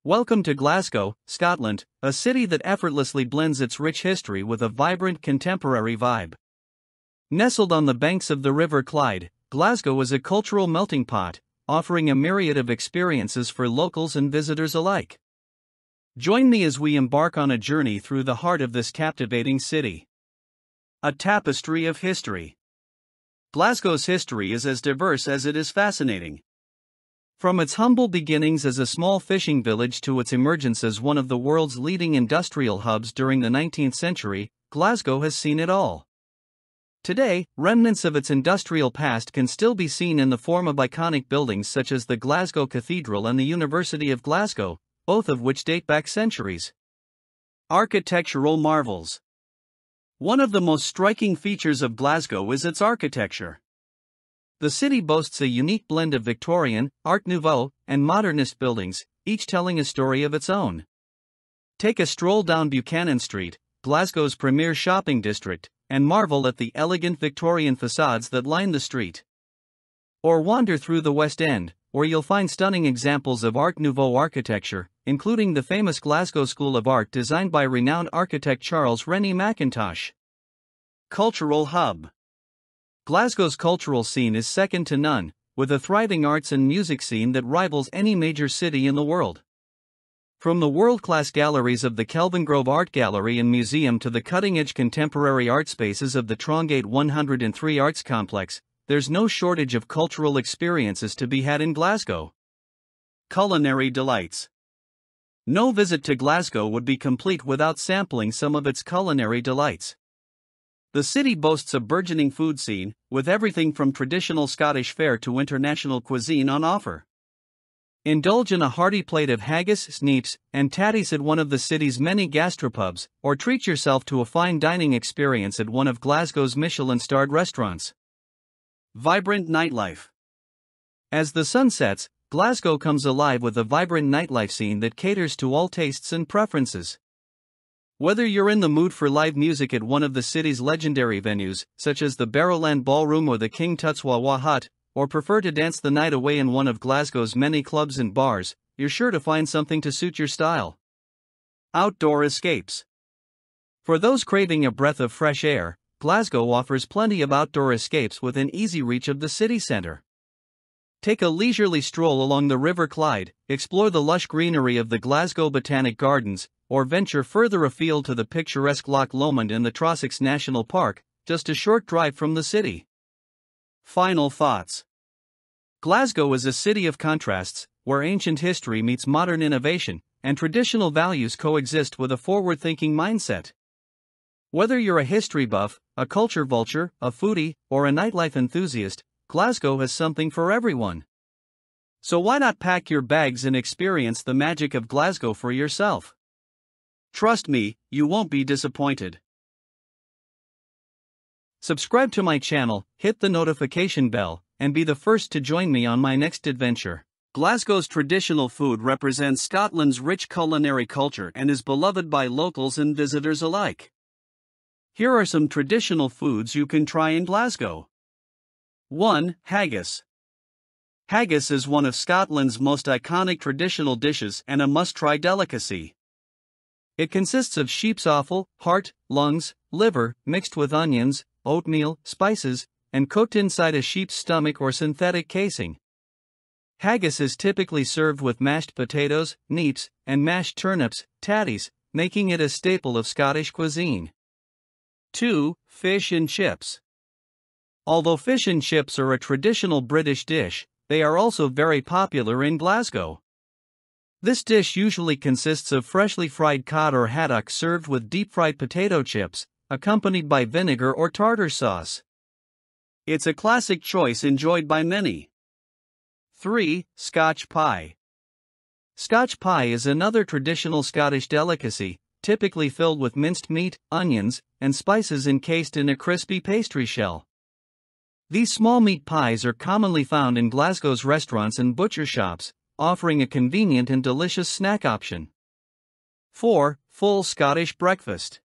Welcome to Glasgow, Scotland, a city that effortlessly blends its rich history with a vibrant contemporary vibe. Nestled on the banks of the River Clyde, Glasgow is a cultural melting pot, offering a myriad of experiences for locals and visitors alike. Join me as we embark on a journey through the heart of this captivating city. A tapestry of history. Glasgow's history is as diverse as it is fascinating. From its humble beginnings as a small fishing village to its emergence as one of the world's leading industrial hubs during the 19th century, Glasgow has seen it all. Today, remnants of its industrial past can still be seen in the form of iconic buildings such as the Glasgow Cathedral and the University of Glasgow, both of which date back centuries. Architectural marvels. One of the most striking features of Glasgow is its architecture. The city boasts a unique blend of Victorian, Art Nouveau, and modernist buildings, each telling a story of its own. Take a stroll down Buchanan Street, Glasgow's premier shopping district, and marvel at the elegant Victorian facades that line the street. Or wander through the West End, where you'll find stunning examples of Art Nouveau architecture, including the famous Glasgow School of Art designed by renowned architect Charles Rennie Mackintosh. Cultural hub. Glasgow's cultural scene is second to none, with a thriving arts and music scene that rivals any major city in the world. From the world-class galleries of the Kelvingrove Art Gallery and Museum to the cutting-edge contemporary art spaces of the Trongate 103 Arts Complex, there's no shortage of cultural experiences to be had in Glasgow. Culinary delights. No visit to Glasgow would be complete without sampling some of its culinary delights. The city boasts a burgeoning food scene, with everything from traditional Scottish fare to international cuisine on offer. Indulge in a hearty plate of haggis, sneeps, and tatties at one of the city's many gastropubs, or treat yourself to a fine dining experience at one of Glasgow's Michelin-starred restaurants. Vibrant nightlife. As the sun sets, Glasgow comes alive with a vibrant nightlife scene that caters to all tastes and preferences. Whether you're in the mood for live music at one of the city's legendary venues, such as the Barrowland Ballroom or the King Tut's Wawa Hut, or prefer to dance the night away in one of Glasgow's many clubs and bars, you're sure to find something to suit your style. Outdoor escapes. For those craving a breath of fresh air, Glasgow offers plenty of outdoor escapes within easy reach of the city centre. Take a leisurely stroll along the River Clyde, explore the lush greenery of the Glasgow Botanic Gardens, or venture further afield to the picturesque Loch Lomond in the Trossachs National Park, just a short drive from the city. Final thoughts. Glasgow is a city of contrasts, where ancient history meets modern innovation, and traditional values coexist with a forward-thinking mindset. Whether you're a history buff, a culture vulture, a foodie, or a nightlife enthusiast, Glasgow has something for everyone. So why not pack your bags and experience the magic of Glasgow for yourself? Trust me, you won't be disappointed. Subscribe to my channel, hit the notification bell, and be the first to join me on my next adventure. Glasgow's traditional food represents Scotland's rich culinary culture and is beloved by locals and visitors alike. Here are some traditional foods you can try in Glasgow. 1. Haggis. Haggis is one of Scotland's most iconic traditional dishes and a must-try delicacy. It consists of sheep's offal, heart, lungs, liver, mixed with onions, oatmeal, spices, and cooked inside a sheep's stomach or synthetic casing. Haggis is typically served with mashed potatoes, neeps, and mashed turnips, tatties, making it a staple of Scottish cuisine. 2. Fish and chips. Although fish and chips are a traditional British dish, they are also very popular in Glasgow. This dish usually consists of freshly fried cod or haddock served with deep-fried potato chips, accompanied by vinegar or tartar sauce. It's a classic choice enjoyed by many. 3. Scotch pie. Scotch pie is another traditional Scottish delicacy, typically filled with minced meat, onions, and spices encased in a crispy pastry shell. These small meat pies are commonly found in Glasgow's restaurants and butcher shops, offering a convenient and delicious snack option. 4. Full Scottish breakfast.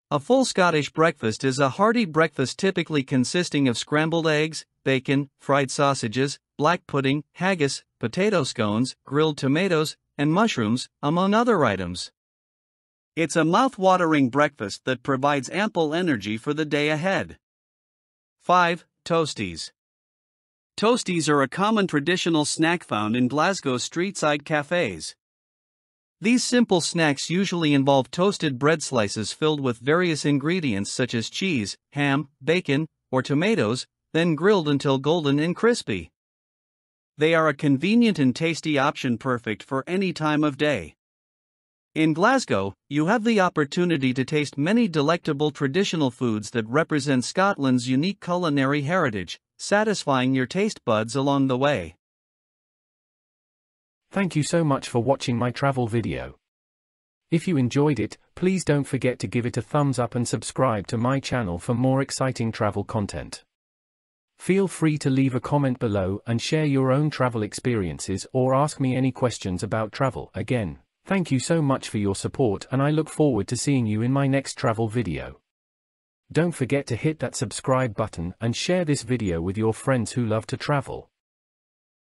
A full Scottish breakfast is a hearty breakfast typically consisting of scrambled eggs, bacon, fried sausages, black pudding, haggis, potato scones, grilled tomatoes, and mushrooms, among other items. It's a mouth-watering breakfast that provides ample energy for the day ahead. 5. Toasties. Toasties are a common traditional snack found in Glasgow's street-side cafes. These simple snacks usually involve toasted bread slices filled with various ingredients such as cheese, ham, bacon, or tomatoes, then grilled until golden and crispy. They are a convenient and tasty option perfect for any time of day. In Glasgow, you have the opportunity to taste many delectable traditional foods that represent Scotland's unique culinary heritage, satisfying your taste buds along the way. Thank you so much for watching my travel video. If you enjoyed it, please don't forget to give it a thumbs up and subscribe to my channel for more exciting travel content. Feel free to leave a comment below and share your own travel experiences or ask me any questions about travel. Again, thank you so much for your support and I look forward to seeing you in my next travel video. Don't forget to hit that subscribe button and share this video with your friends who love to travel.